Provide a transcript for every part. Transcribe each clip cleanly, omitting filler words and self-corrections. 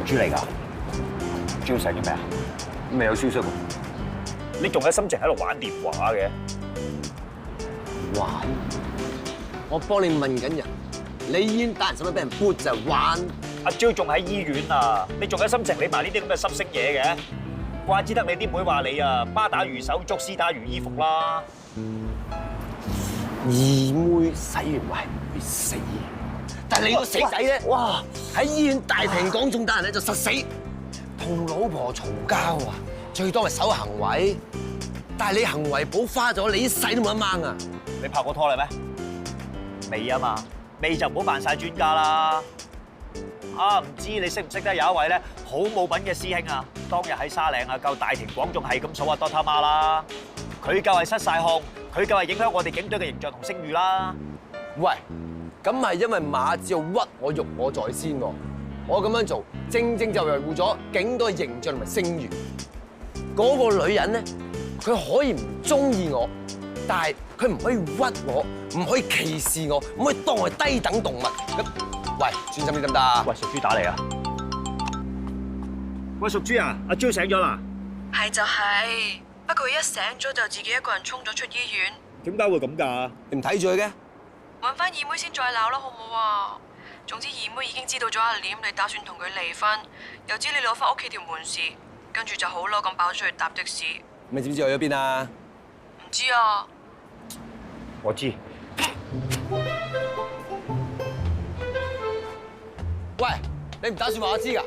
豬嚟㗎，朱醒咗未啊？未有消息喎。你仲有心情喺度玩電話嘅？玩？我幫你問緊人，你醫院打人使乜俾人撥就玩？阿蕉仲喺醫院啊！你仲有心情理埋呢啲咁嘅濕星嘢嘅？怪之得你啲妹話你啊，巴打如手足，絲打如衣服啦。二妹洗完胃會死，但係你個死仔咧，哇！喺醫院大庭廣眾打人咧就實死，同老婆嘈交啊，最多係守行為，但係你行為補花咗，你一世都冇得掹啊！你拍過拖啦咩？未啊嘛，未就唔好扮晒專家啦。啊，唔知你識唔識得有一位咧好冇品嘅師兄啊？當日喺沙嶺啊，夠大庭廣眾係咁數啊 Doctor 媽啦，佢夠係失晒控，佢夠係影響我哋警隊嘅形象同聲譽啦。喂！咁係因為馬子要屈我辱我在先喎，我咁樣做正正就維護咗警隊嘅形象同埋聲譽。嗰個女人咧，佢可以唔中意我，但係佢唔可以屈我，唔可以歧視我，唔可以當我係低等動物。咁，喂，專心啲得唔得啊？喂，屬豬打嚟啊！喂，屬豬啊，阿蕉醒咗啦？係就係，不過佢一醒咗就自己一個人衝咗出醫院。點解會咁㗎？你唔睇住佢嘅？揾翻二妹先再鬧啦，好唔好啊？總之二妹已經知道咗阿廉你打算同佢離婚，又知你攞翻屋企條門匙，跟住就好嬲咁跑出去搭的士。你知唔知去咗邊啊？唔知啊。我知。喂，你唔打算話我知㗎？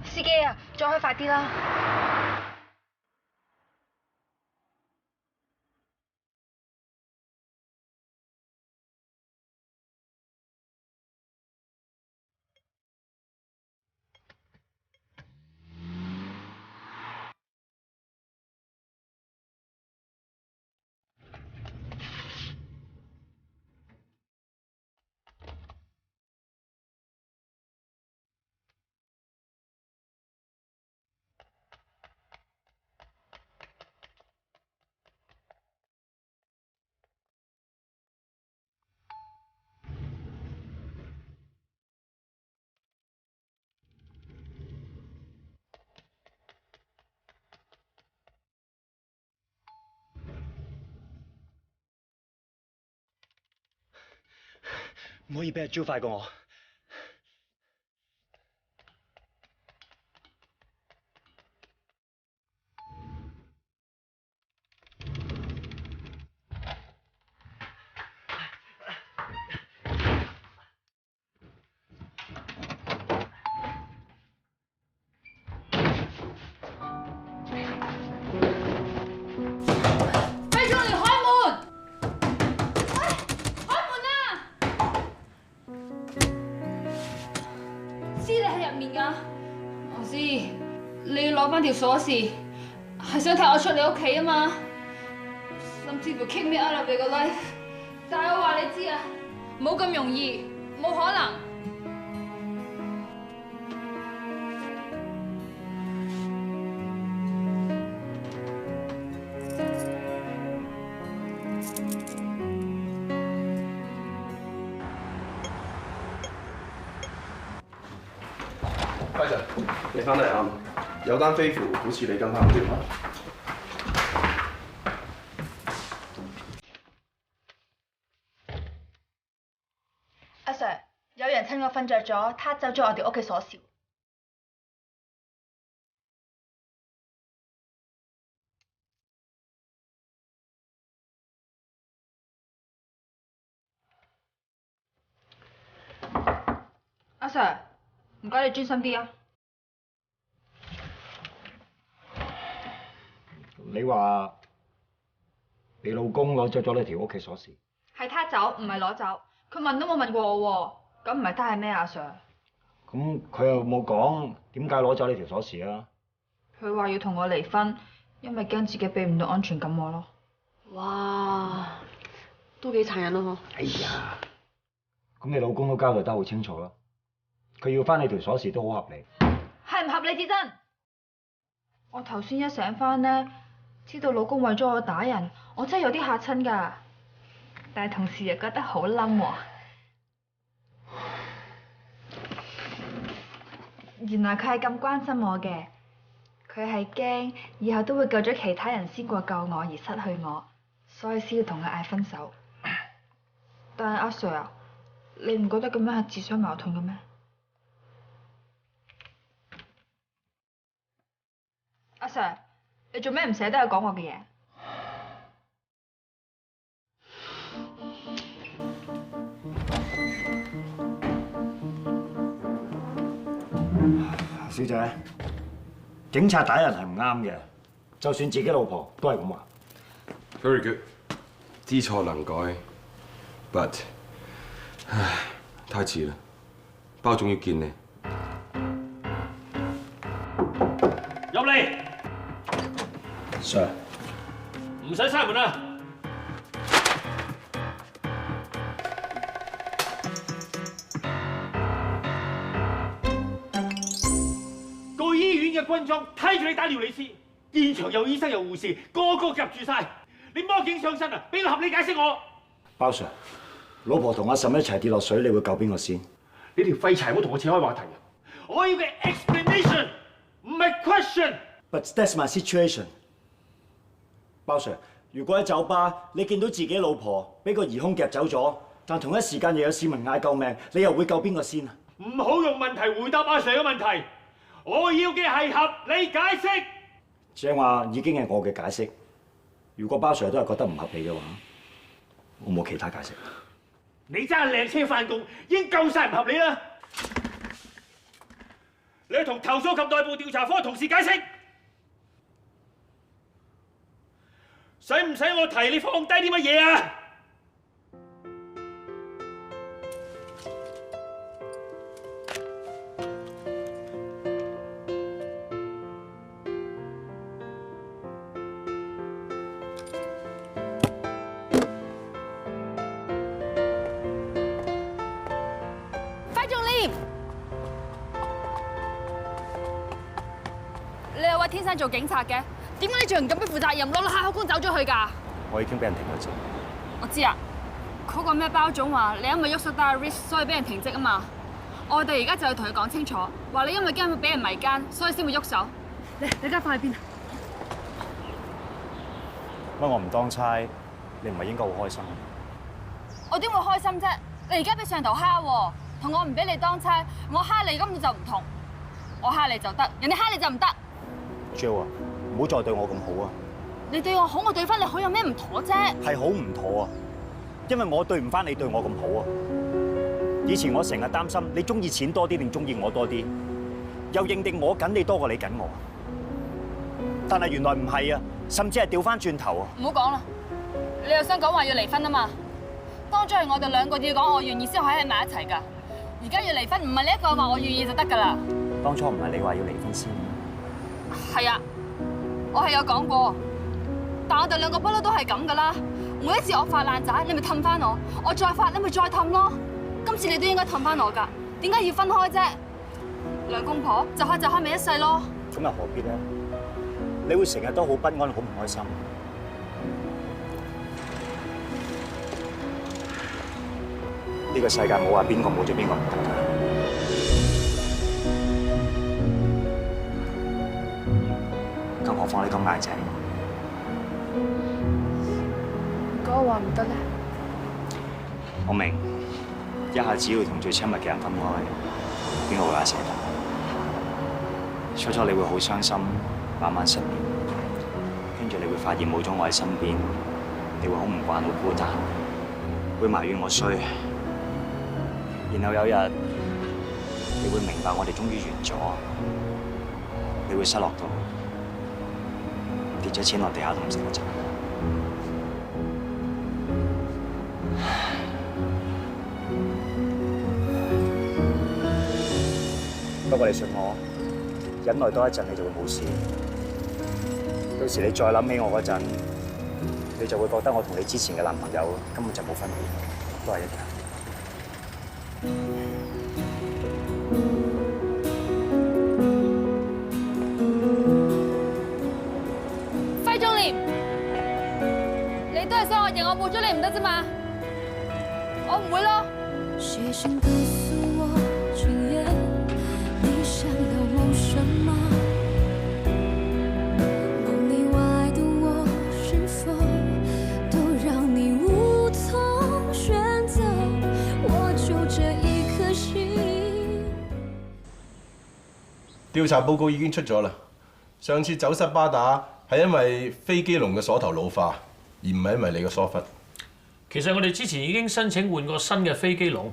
司機啊，再開快啲啦！唔可以俾阿蕉快過我。我知你要攞翻條鎖匙，係想睇我出你屋企啊嘛，甚至乎 kick me out of your life。但係我話你知啊，冇咁容易，冇可能。輝 Sir，你翻嚟啱，有單飛符，好似你跟翻嗰條啊。阿 Sir， 有人趁我瞓着咗，撻走咗我哋屋企鎖匙。阿 Sir， 唔該你專心啲啊！你話你老公攞走咗你條屋企鎖匙？係撻走，唔係攞走。佢問都冇問過我喎，咁唔係撻係咩阿 Sir？ 咁佢又冇講點解攞走你條鎖匙啊？佢話要同我離婚，因為驚自己俾唔到安全感我咯。哇，都幾殘忍咯！哎呀，咁你老公都交代得好清楚啦，佢要翻你條鎖匙都好合理。係唔合理至真？我頭先一醒翻呢，知道老公為咗我打人，我真係有啲嚇親㗎。但係同時又覺得好冧喎。原來佢係咁關心我嘅，佢係驚以後都會救咗其他人先過救我而失去我，所以先要同佢嗌分手。但係阿 Sir 啊，你唔覺得咁樣係自相矛盾嘅咩？阿 Sir， 你做咩唔捨得去講我嘅嘢？小姐，警察打人係唔啱嘅，就算自己老婆都係咁話。Very good， 知錯能改 ，but， 唉，太遲啦，包總要見你。入嚟 Sir， 唔使閂門啦。個醫院嘅軍裝睇住你打廖李斯，現場有醫生有護士，個個夾住晒。你魔警上身啊！俾個合理解釋我。包 Sir， 老婆同阿嬸一齊跌落水，你會救邊個先？你條廢柴唔好同我扯開話題啊！我要嘅 explanation， 唔係 question。But that's my situation。包 Sir， 如果喺酒吧你見到自己老婆俾個疑兇夾走咗，但同一時間又有市民嗌救命，你又會救邊個先啊？唔好用問題回答阿 Sir 嘅問題，我要嘅係合理解釋。正話已經係我嘅解釋，如果包 Sir 都係覺得唔合理嘅話，我冇其他解釋。你揸靚車翻工已經夠晒唔合理啦！你去同投訴及內部調查科嘅同事解釋。使唔使我提你放低啲乜嘢啊？快仲廉，你又話天生做警察嘅？點解你做人咁不負責任，攞下口供走咗去㗎？我已經俾人停咗職。我知啊，嗰個咩包總話你因為喐手打 risk， 所以俾人停職啊嘛。我哋而家就要同佢講清楚，話你因為驚會俾人迷奸，所以先會喐手。你而家翻去邊啊？乜我唔當差，你唔係應該好開心？我點會開心啫？你而家俾上頭蝦喎，同我唔俾你當差，我蝦你根本就唔同。我蝦你就得，人哋蝦你就唔得。Jo啊，唔好再對我咁好啊！你對我好，我對翻你好，有咩唔妥啫？係好唔妥啊！因為我對唔翻你對我咁好啊！以前我成日擔心你中意錢多啲定中意我多啲，又認定我緊你多過你緊我。但係原來唔係啊，甚至係調翻轉頭啊！唔好講啦，你又想講話要離婚啊嘛？當初係我哋兩個要講我願意先可以喺埋一齊㗎，而家要離婚唔係你一個話我願意就得㗎啦。當初唔係你話要離婚先？係啊，我係有講過，但我哋兩個不嬲都係咁㗎啦。每一次我發爛渣，你咪氹翻我；我再發，你咪再氹咯。今次你都應該氹翻我㗎，點解要分開啫？兩公婆就開咪一世咯。咁又何必咧？你會成日都好不安、好唔開心。呢個世界冇話邊個冇咗邊個唔得㗎。況你咁硬淨。如果我話唔得咧，我明，一下子要同最親密嘅人分開，邊個會話捨得？初初你會好傷心，慢慢失眠，跟住你會發現冇咗我喺身邊，你會好唔慣，好孤單，會埋怨我衰。然後有日，你會明白我哋終於完咗，你會失落到跌咗錢落地下都唔捨得走。不過你信我，忍耐多一陣，你就會冇事。到時你再諗起我嗰陣，你就會覺得我同你之前嘅男朋友根本就冇分別，都係一樣。費仲廉，你都係想我認我冇咗你唔得啫嘛？我唔會咯。写信告诉我今夜你想要梦什么，梦里外的我是否都让你无从选择，我就这一颗心。調查報告已經出咗啦，上次走失巴打係因為飛機籠嘅鎖頭老化，而唔係因為你嘅疏忽。其實我哋之前已經申請換個新嘅飛機籠，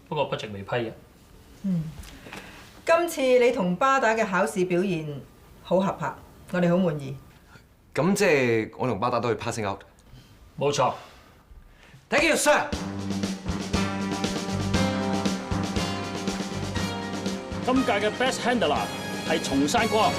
不過budget未批嘅。今次你同巴打嘅考試表現好合拍，我哋好滿意。咁即係我同巴打都係 passing out。冇錯。Thank you, sir。今屆嘅 Best Handler 係松山哥。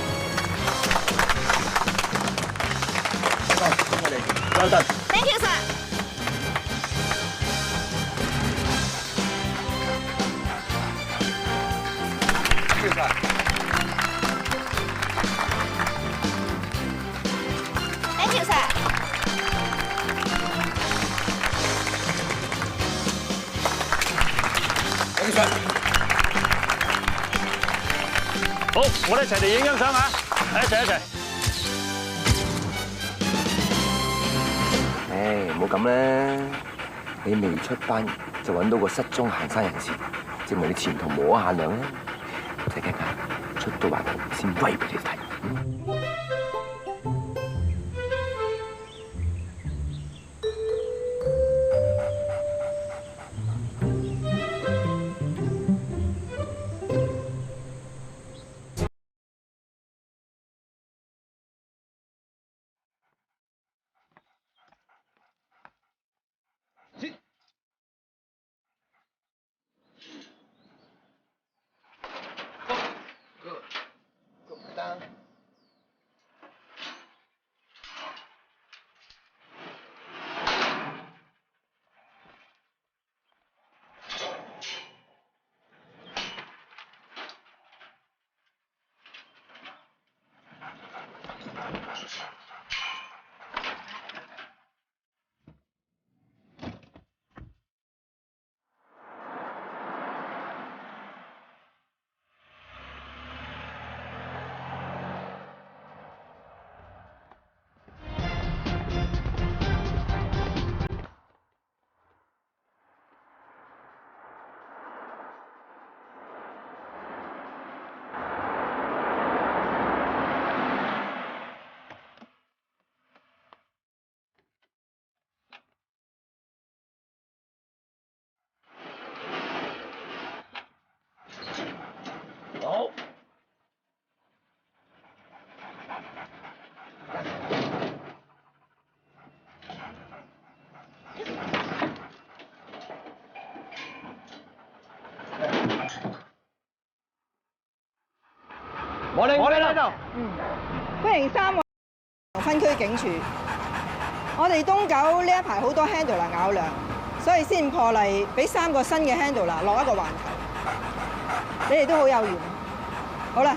我哋優登。Thank you, sir。Thank you, sir。好，我哋一齊嚟影張相啊！一齊。唉，唔好咁啦，你未出班就揾到個失蹤行山人士，證明你前途無可限量啦！唔使驚啊，出到環頭先威俾你睇。好。我哋喺度。歡迎3個分區警署。我哋東九呢一排好多 handler 咬糧，所以先破例俾3個新嘅 handler 落一個環頭。你哋都好有緣。好啦，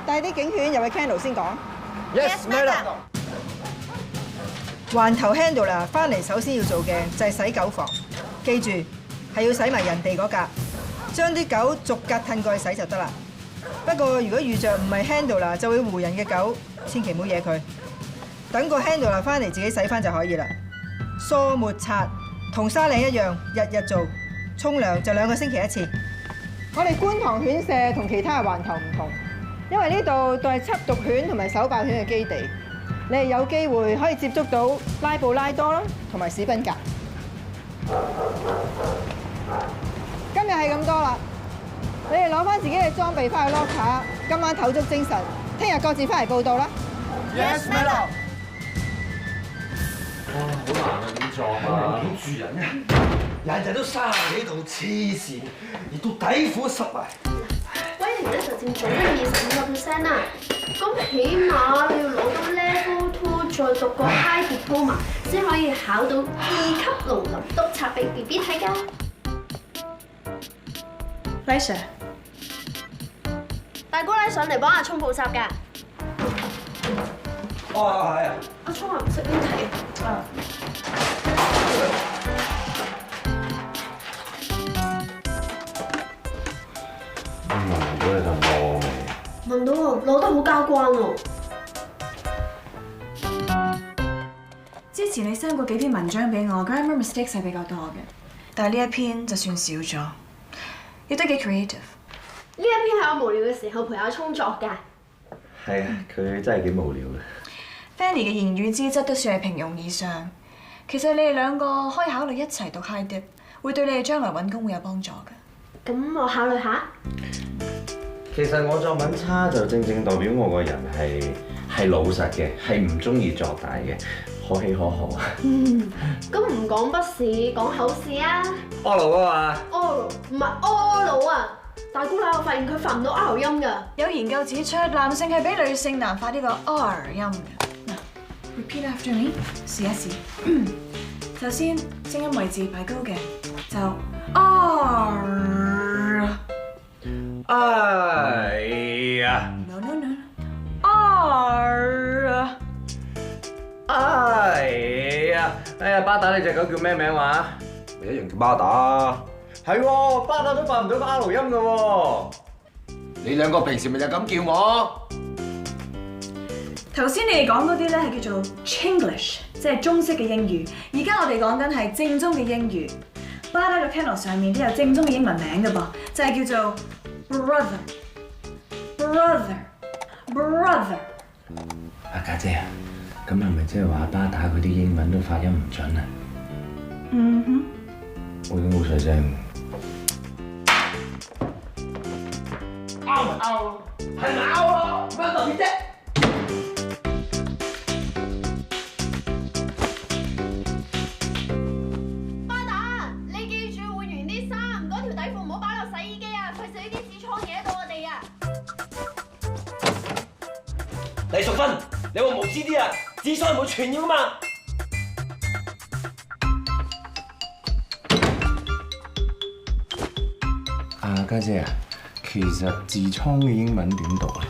帶啲警犬入去 Candle 先講。Yes, madam。環頭 handler 翻嚟首先要做嘅就係洗狗房，記住係要洗埋人哋嗰格，將啲狗逐格褪過去洗就得啦。不過如果遇着唔係 handler 就會糊人嘅狗，千祈唔好惹佢。等個 handler 翻嚟自己洗翻就可以啦。梳抹刷同沙嶺一樣，日日做。沖涼就2個星期1次。我哋觀塘犬舍同其他嘅環球唔同，因為呢度都係緝毒犬同埋搜爆犬嘅基地，你係有機會可以接觸到拉布拉多啦，同埋史賓格。今日係咁多啦，你哋攞翻自己嘅裝備翻去 locker， 今晚唞足精神，聽日各自翻嚟報到啦。Yes, madam。好難啊，點做啊？點住人啊？日日都30幾度，黐線，而到底褲濕埋。威廉咧就佔總嘅25%啦，咁起碼你要攞到 Level 2，再讀個 High Diploma， 先可以考到2級農林督察俾 BB 睇㗎。黎 Sir， 大姑奶上嚟幫阿聰補習㗎。哦，係啊。阿聰話唔識邊睇。啊。聞到你陣餓味。聞到喎，攞得好交關喎。之前你 send 過幾篇文章俾我 ，grammar mistakes 係比較多嘅，但係呢一篇就算少咗，亦都幾 creative。呢一篇係我無聊嘅時候陪阿聰作㗎。係啊，佢真係幾無聊嘅。Fanny 嘅言語資質都算係平庸以上。其實你哋2個可以考慮一齊讀 High Dip， 會對你哋將來揾工會有幫助㗎。咁我考慮下。其實我作文差就正正代表我個人係老實嘅，係唔中意作大嘅，可喜可賀。咁唔講筆試，講口試啊。oral 啊嘛。oral 唔係 oral 啊！大姑奶，我發現佢發唔到 R 音㗎。有研究指出，男性係比女性難發呢個 R 音嘅。嗱 ，repeat after me， 試一試。首先，聲音位置擺高嘅，就 R。哎呀 ！No no no no！R。哎呀！哎呀，巴打你隻狗叫咩名話？咪一樣叫巴打。係喎，巴打都發唔到個 R 音㗎喎。你2個平時咪就咁叫我？頭先你哋講嗰啲咧係叫做 Chinglish， 即係中式嘅英語。而家我哋講緊係正宗嘅英語。巴打嘅 kennel 上面都有正宗嘅英文名㗎噃，就係叫做 brother。阿家姐啊，咁係咪即係話巴打嗰啲英文都發音唔準啊？嗯哼。我已經冇水聲。拗咪拗咯，係咪拗咯？乜特別啫？巴打，你記住換完啲衫，嗰條底褲唔好擺落洗衣機啊！費事呢啲痔瘡惹到我哋啊！黎淑芬，你話無知啲啊！痔瘡係冇傳染㗎嘛？家姐啊，其實痔瘡嘅英文點讀啊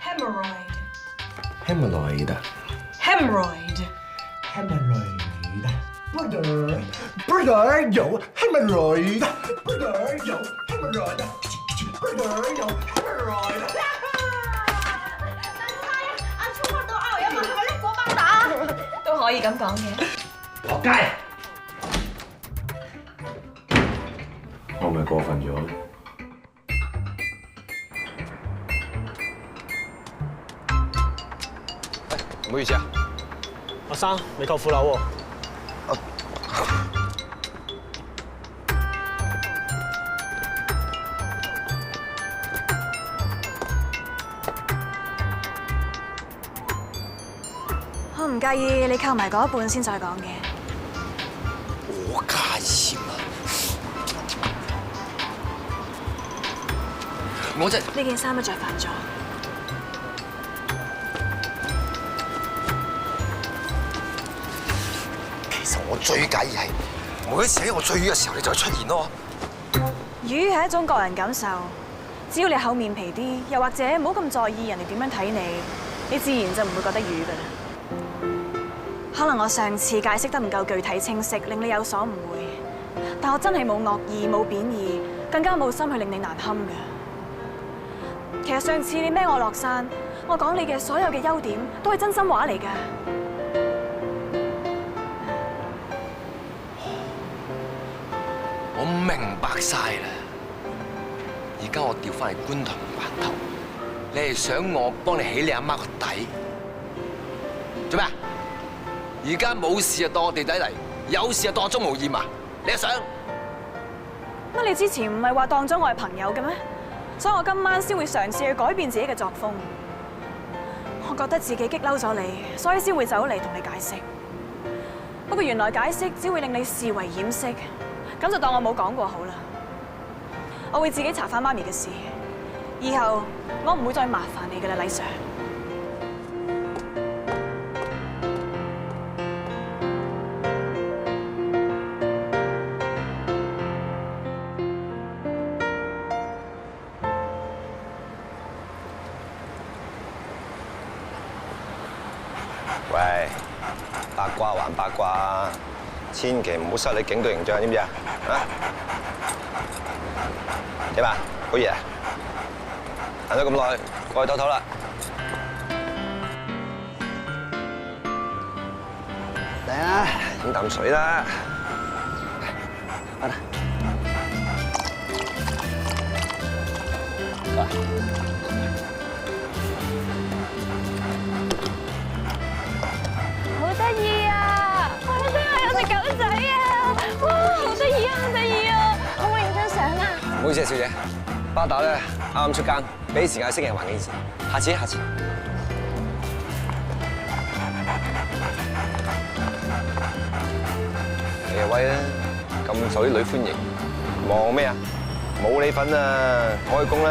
？Hemorrhoid。Brother 有 hemorrhoid。Brother 有 hemorrhoid。阿聰發到 R 音啊，係咪叻過巴打？都可以咁講嘅。落街。我咪過分咗？唔好意思啊，阿生，你扣褲鈕喎。我唔介意你扣埋嗰一半先再講嘅。我介意嘛？我真呢件衫都着反咗。其實我最介意係每一次喺我最瘀嘅時候，你就出現咯。瘀係一種個人感受，只要你厚面皮啲，又或者唔好咁在意人哋點樣睇你，你自然就唔會覺得瘀㗎啦。可能我上次解釋得唔夠具體清晰，令你有所誤會，但我真係冇惡意、冇貶義，更加冇心去令你難堪㗎。其實上次你孭我落山，我講你嘅所有嘅優點都係真心話嚟㗎。我明白晒啦，而家我調翻嚟觀塘環頭，你係想我幫你起你阿媽個底，做咩啊？而家冇事就當我地底嚟，有事就當我鍾無艷啊！你又想？乜你之前唔係話當咗我係朋友嘅咩？所以我今晚先會嘗試去改變自己嘅作風。我覺得自己激嬲咗你，所以先會走嚟同你解釋。不過原來解釋只會令你視為掩飾，咁就當我冇講過好啦。我會自己查翻媽咪嘅事，以後我唔會再麻煩你嘅啦，禮 Sir。喂，八卦還八卦，千祈唔好失你警隊形象，知唔知啊？啊？點啊？好熱啊！行咗咁耐，過去唞唞啦。嚟啊！飲啖水啦。嚟，好得意啊！我真係有隻狗仔啊！哇，好得意啊，好得意啊！可唔可以影張相啊？唔好意思啊，小姐，巴打咧啱啱出更，俾時間適應環境先。下次，下次。你又威啦，咁受啲女歡迎，望咩啊？冇你份啊！開工啦！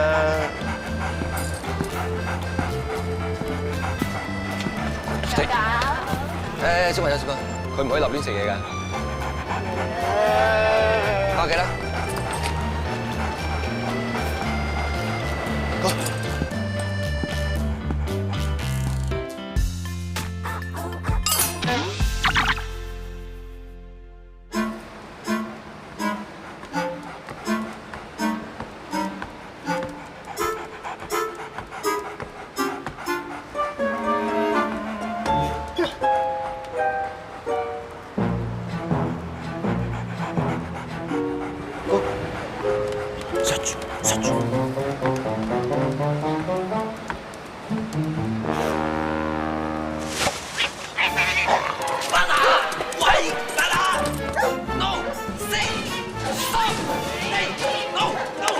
小朋友，佢唔可以立亂食嘢㗎。翻屋企啦。塞住。巴打，喂，巴打 ，no， stay， stop， hey， no， no。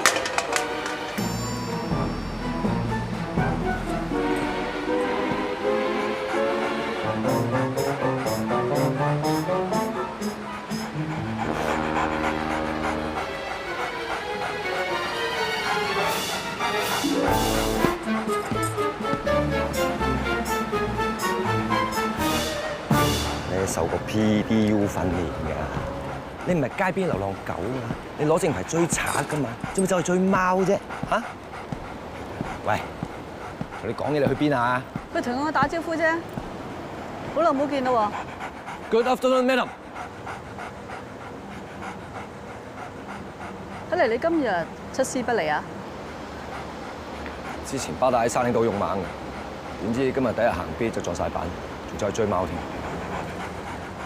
你受過 PDU 訓練㗎，你唔係街邊流浪狗啊，你攞正牌追賊㗎嘛，做咩走去追貓啫？嚇！喂，同你講嘢，你去邊啊？佢同我打招呼啫，好耐冇見啦喎。Good afternoon, madam。睇嚟你今日出師不利啊！之前巴打喺沙嶺島勇猛嘅，點知今日第一日行邊就撞晒板，仲走去追貓添。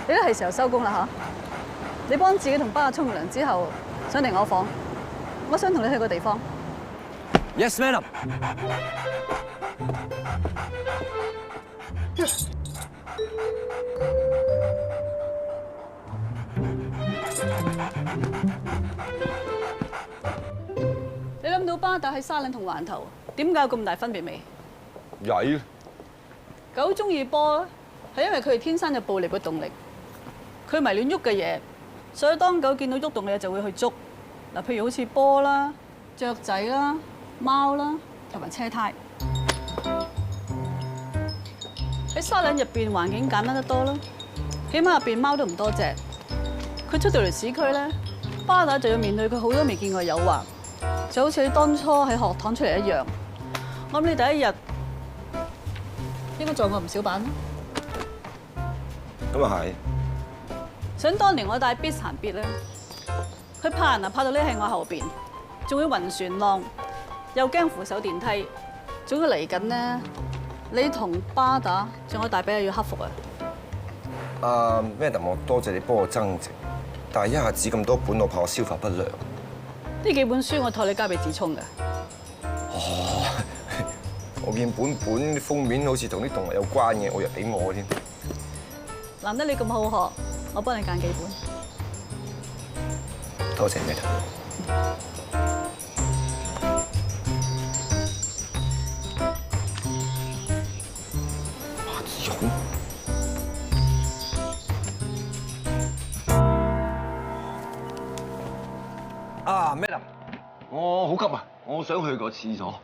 你都係時候收工啦嚇！你幫自己同巴打沖完涼之後，上嚟我房，我想同你去個地方。Yes, madam。你諗到巴打喺沙嶺同環頭，點解有咁大分別未？曳。狗中意波咧，係因為佢哋天生有捕獵嘅動力。佢迷戀喐嘅嘢，所以當狗見到喐動嘅嘢就會去捉。嗱，譬如好似波啦、雀仔啦、貓啦，同埋車胎。喺沙嶺入邊環境簡單得多啦，起碼入邊貓都唔多隻。佢出到嚟市區咧，巴打就要面對佢好多未見過嘅誘惑，就好似你當初喺學堂出嚟一樣。我諗你第一日應該撞過唔少板啦。咁啊係。想當年我帶 Bis 行 Bit 咧，佢怕人啊，怕到匿喺我後邊，仲會暈船浪，又驚扶手電梯，總之嚟緊呢，你同巴打仲有大髀要克服啊！Madam， 我多謝你幫我增值，但係一下子咁多本，我怕我消化不良。呢幾本書我託你交俾子聰嘅。哦，我見本封面好似同啲動物有關嘅，我以為俾我添。難得你咁好學，我幫你揀幾本。多謝 Madam。馬子勇。Madam， 我好急啊！我想去個廁所。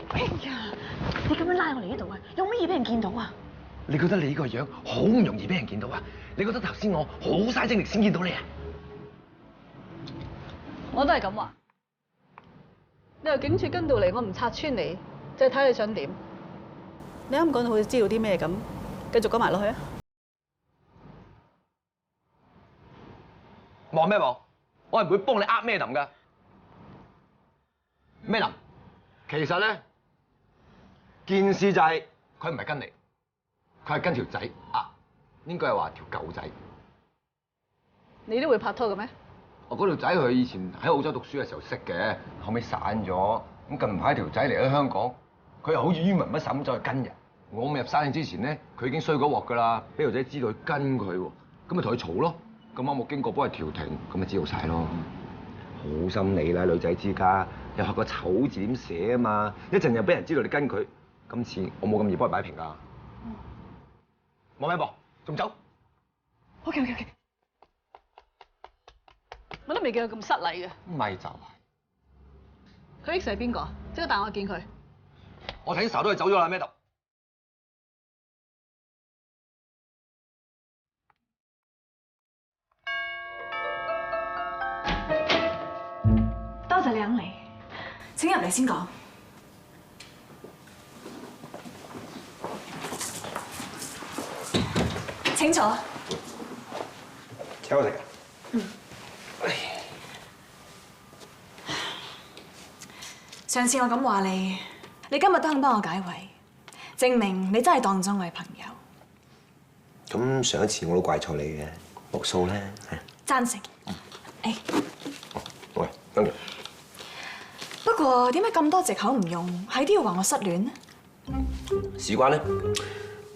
哎呀，你咁樣拉我嚟呢度啊，有乜嘢俾人見到啊？你覺得你呢個樣好唔容易俾人見到啊？你覺得頭先我好嘥精力先見到你啊？我都係咁話。你由警署跟到嚟，我唔拆穿你，就係睇你想點。你啱講到好似知道啲咩咁，繼續講埋落去啊！望咩望？我係唔會幫你呃 Madam 㗎。Madam， 其實咧件事就係佢唔係跟你，佢係跟條仔啊，應該係話條狗仔。你都會拍拖嘅咩？我嗰條仔佢以前喺澳洲讀書嘅時候識嘅，後尾散咗。咁近排條仔嚟咗香港，佢又好似冤魂不散咁走去跟人。我未入沙嶺之前咧，佢已經衰過鑊㗎啦，俾條仔知道佢跟佢喎，咁咪同佢嘈咯。咁啱我經過幫佢調停，咁咪知道晒咯。好心你啦，女仔之家，又學個醜字點寫啊嘛，一陣又俾人知道你跟佢，今次我冇咁易幫佢擺平㗎。冇咩噃，仲走 ？OK。我都未見佢咁失禮嘅。咪就係。佢 X 係邊個？即刻帶我去見佢。我睇查都係走咗啦，Madam。多謝你肯嚟，請入嚟先講。請坐。請我食。上次我咁話你，你今日都肯幫我解圍，證明你真係當咗我係朋友。咁上一次我都怪錯你嘅，無數咧。贊成。誒，喂，跟住。不過點解咁多藉口唔用，係都要話我失戀呢？事關咧，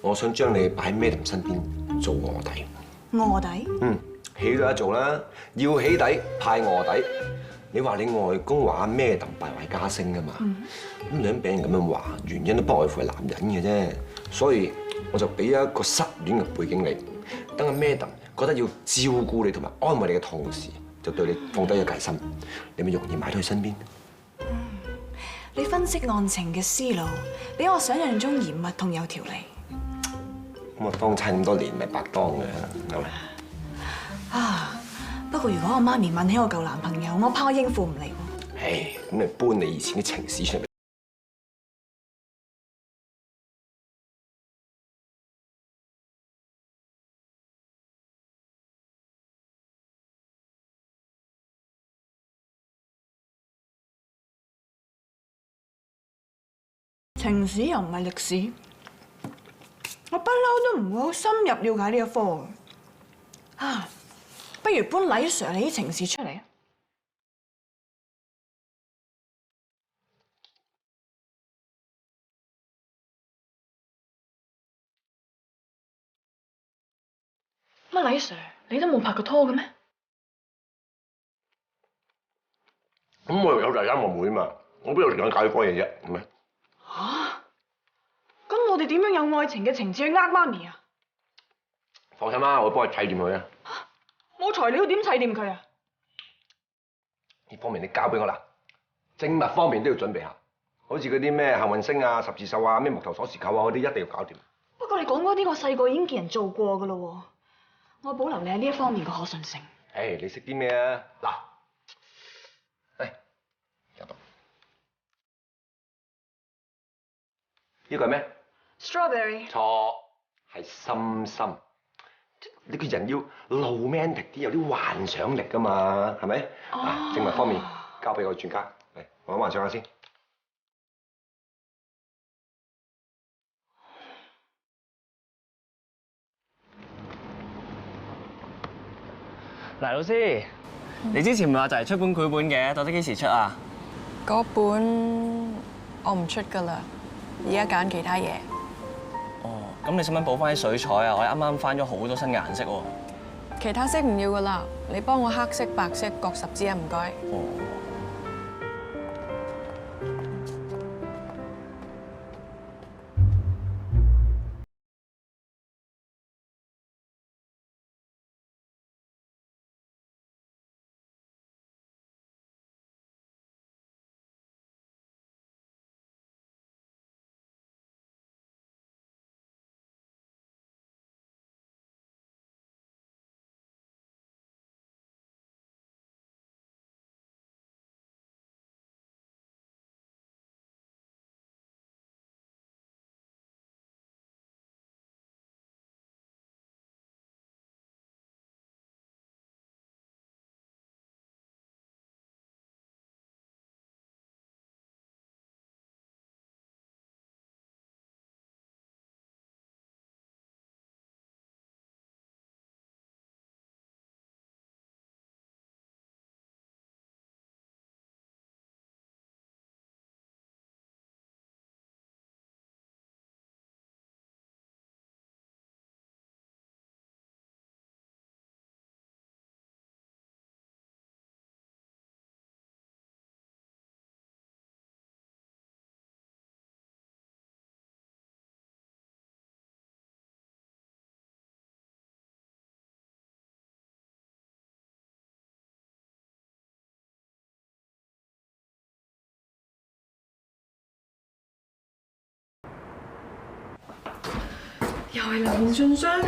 我想將你擺喺 Madam 身邊做卧底。卧底？起都得做啦，要起底派卧底。你話你外公話 Madam 敗壞家聲㗎嘛？咁你俾人咁樣話，原因都不外乎係男人嘅啫。所以我就俾一個失戀嘅背景你，等阿 Madam 覺得要照顧你同埋安慰你嘅同時，就對你放低咗戒心，你咪容易買到佢身邊。你分析案情嘅思路，比我想象中嚴密同有條理。咁我當差咁多年，咪白當嘅，係咪？啊！不過如果我媽咪問起我舊男朋友，我怕我應付唔嚟喎。唉，咁你搬你以前啲情史出嚟。情史又唔係歷史，我不嬲都唔會好深入了解呢一科嘅。啊，不如搬禮 Sir 你啲情史出嚟啊！乜禮 Sir 你都冇拍過拖嘅咩？咁我又有第三個妹嘛，我邊有時間搞呢科嘢啫，係咪？嚇！咁我哋點樣有愛情嘅情節去呃媽咪啊？放心啦，我會幫你砌掂佢啊！冇材料點砌掂佢啊？呢方面你交俾我啦，證物方面都要準備下，好似嗰啲咩幸運星啊、十字繡啊、咩木頭鎖匙扣啊嗰啲，一定要搞掂。不過你講嗰啲，我細個已經見人做過噶啦喎，我保留你喺呢一方面嘅可信性。唉，你識啲咩啊？嗱。呢個係咩？ Strawberry。錯，係心心。你個人要 romantic 啲，有啲幻想力㗎嘛，係咪？啊，正物方面交俾我專家。嚟，我幻想下先。黎老師，你之前咪話就嚟出本繪本嘅，到底幾時出啊？嗰本我唔出㗎啦，而家揀其他嘢。哦，咁你使唔使補翻啲水彩啊？我啱啱翻咗好多新嘅顏色喎。其他色唔要㗎啦，你幫我黑色、白色各10支啊，唔該。哦。又係留言信箱。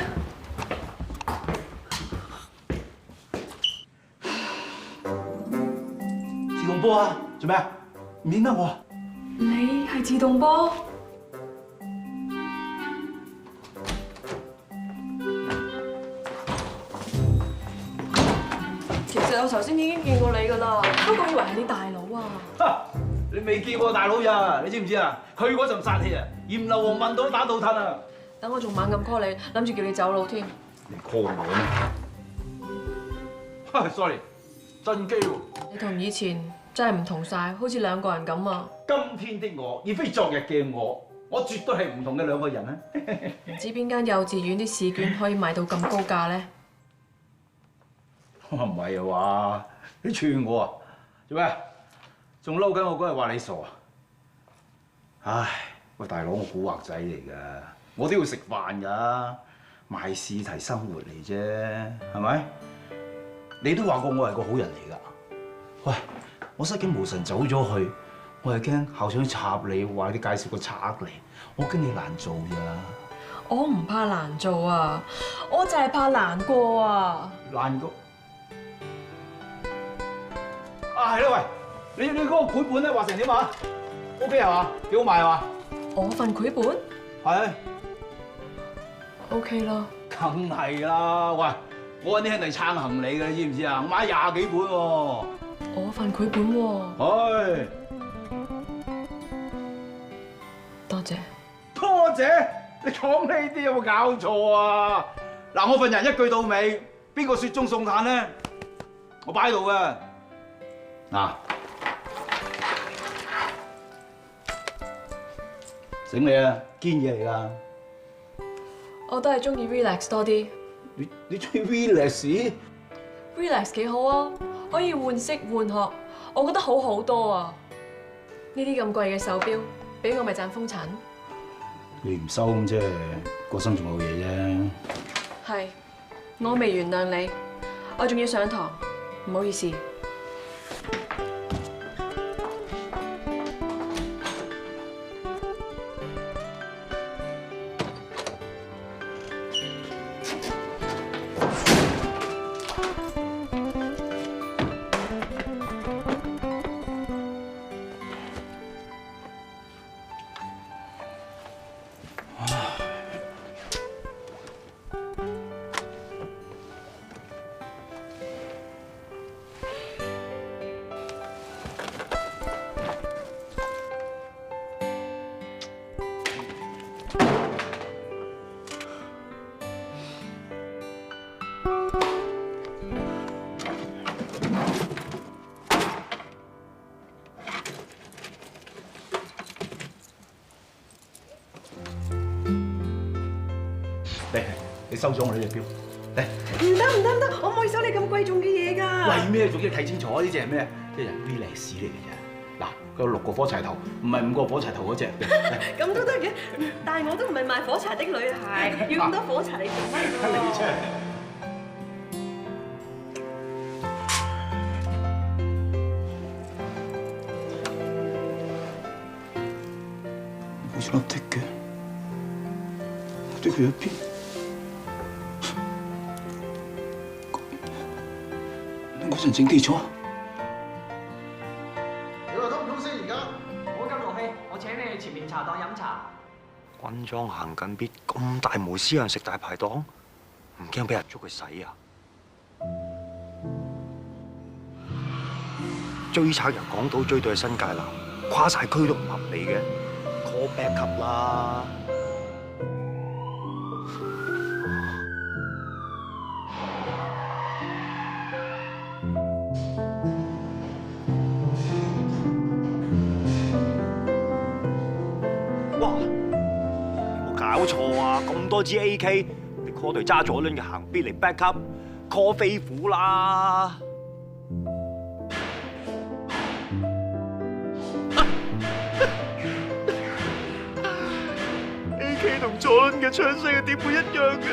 自動波啊！做咩啊？唔認得我啊？你係自動波？其實我頭先已經見過你㗎啦，不過以為係你大佬啊。你未見過大佬呀？你知唔知啊？佢嗰陣殺氣啊，閻羅王問到打到褪啊！等我仲猛咁 call 你，諗住叫你走佬添。你 call 我咩？Sorry， 震機喎！你同以前真係唔同晒，好似兩個人咁啊！今天的我，而非昨日嘅我絕對係唔同嘅兩個人啊！唔知邊間幼稚園啲試卷可以賣到咁高價咧？唔係啊嘛，你串我啊？做咩？仲嬲緊我嗰日話你傻啊？唉，喂大佬，我古惑仔嚟㗎，我都要食飯㗎，賣試題生活嚟啫，係咪？你都話過我係個好人嚟㗎。喂，我失驚無神走咗去，我係驚校長插你，話你介紹個賊嚟，我驚你難做咋。我唔怕難做啊，我就係怕難過啊！難過？啊係啦，喂，你嗰個繪本咧畫成點啊 ？OK 係嘛？幾好賣係嘛？我份繪本係 OK 咯。梗係啦，喂，我揾啲兄弟撐行李嘅，你知唔知啊？我買20幾本喎。我份繪本喎。唉，多謝。多謝，你講呢啲有冇搞錯啊？嗱，我份人一句到尾，邊個雪中送炭咧？我擺喺度嘅。嗱，醒你啊，堅嘢嚟㗎。我都係中意 relax 多啲。你中意 relax？relax 幾好啊，可以換色換殼，我覺得好好多啊！呢啲咁貴嘅手錶，俾我咪賺風塵。你唔收咁啫，個心仲有嘢啫。係，我未原諒你，我仲要上堂，唔好意思。你收咗我呢隻錶。嚟。唔得，我唔可以收你咁貴重嘅嘢㗎。為咩？總之睇清楚呢隻係咩？呢隻 Rolex 嚟嘅啫。嗱，佢有6個火柴頭，唔係5個火柴頭嗰隻。咁都得嘅，但係我都唔係賣火柴的女孩，要咁多火柴嚟做乜？你真係。冇咗粒剔嘅，剔去咗邊？嗰陣整跌咗。你話通唔通先而家？唔好咁勞氣，我請你去前面茶檔飲茶。軍裝行緊邊咁大模斯樣食大排檔，唔驚俾人捉佢洗啊？追賊由港島追到去新界南，跨晒區都唔合理嘅。call back up 啦！哇！有冇搞錯啊？咁多支 AK， 你 call 隊揸咗輪嘅行邊嚟 back up？call 飛虎啦！AK 同左輪嘅槍聲點會一樣嘅？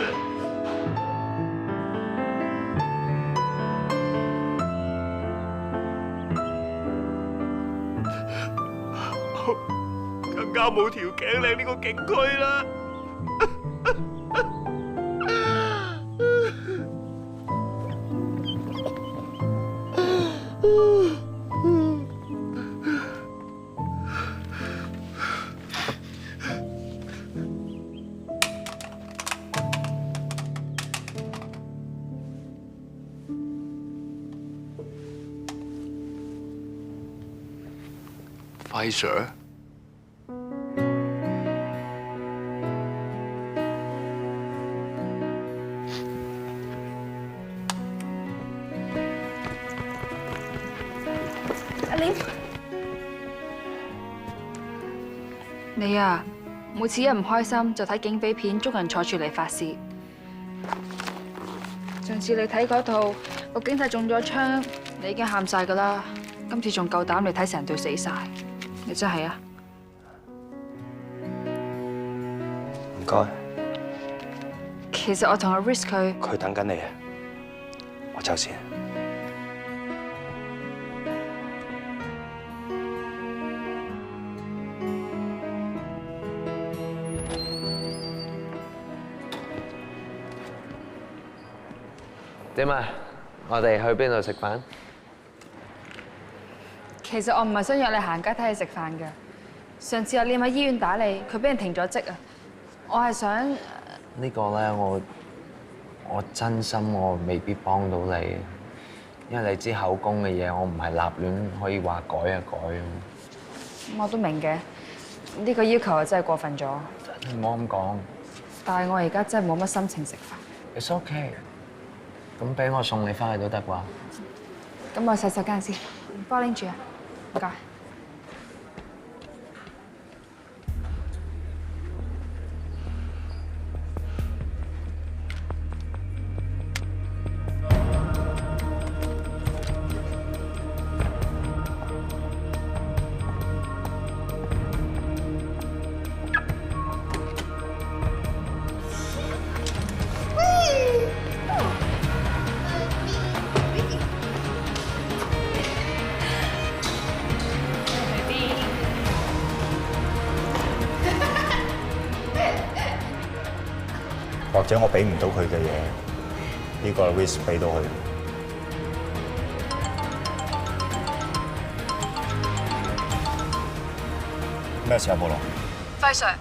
更加冇條頸領呢個警區啦！輝 Sir， 阿蓮，你啊，每次一唔開心就睇警匪片，捉人坐住嚟發泄。上次你睇嗰套個警察中咗槍，你已經喊晒㗎啦。今次仲夠膽嚟睇成隊死晒，你真係啊！唔該。其實我同阿 Risk 佢等緊你啊，我走先。點啊？我哋去邊度食飯？其實我唔係想約你行街睇你食飯㗎。上次阿廉喺醫院打你，佢俾人停咗職啊。我係想呢個咧，我真心我未必幫到你，因為你知口供嘅嘢，我唔係立亂可以話改就改。我都明嘅，呢個要求啊真係過分咗。唔好咁講。但係我而家真係冇乜心情食飯。It's okay。咁俾我送你翻去都得啩？咁我洗手間先，幫我拎住啊，唔該。或者我俾唔到佢嘅嘢，呢個 risk 俾到佢。咩事啊，布朗？輝 Sir，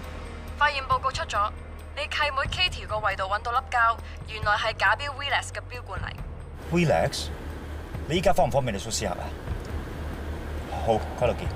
發現報告出咗，你契妹 Katie 個胃度揾到粒膠，原來係假錶 Rolex 嘅錶冠嚟。Rolex？ 你依家方唔方便你出試下啊？好，嗰度見。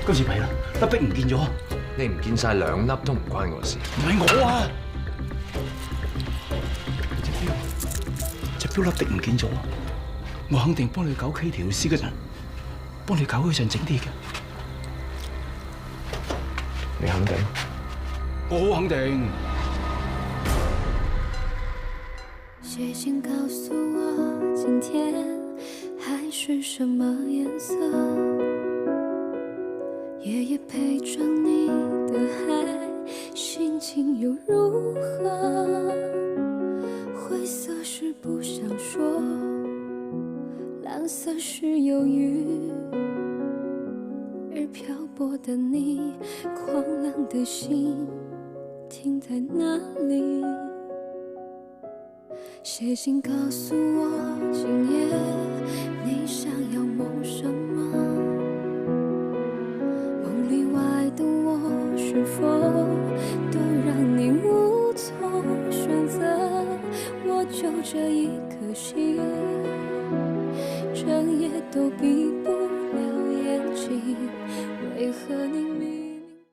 今次弊啦，粒璧唔見咗。你唔見晒2粒都唔關我事。唔係我啊！隻錶粒璧唔見咗，我肯定幫你搞 K 條絲嗰陣，幫你搞嗰陣整啲嘅。你肯定？我好肯定。写信告诉我今天海是什么颜色，夜夜陪着你的海，心情又如何？灰色是不想说，蓝色是犹豫，而漂泊的你，狂浪的心停在哪里？写信告诉我，今夜你想要梦什么？梦里外的我是否都让你无从选择？我就这一颗心，整夜都闭不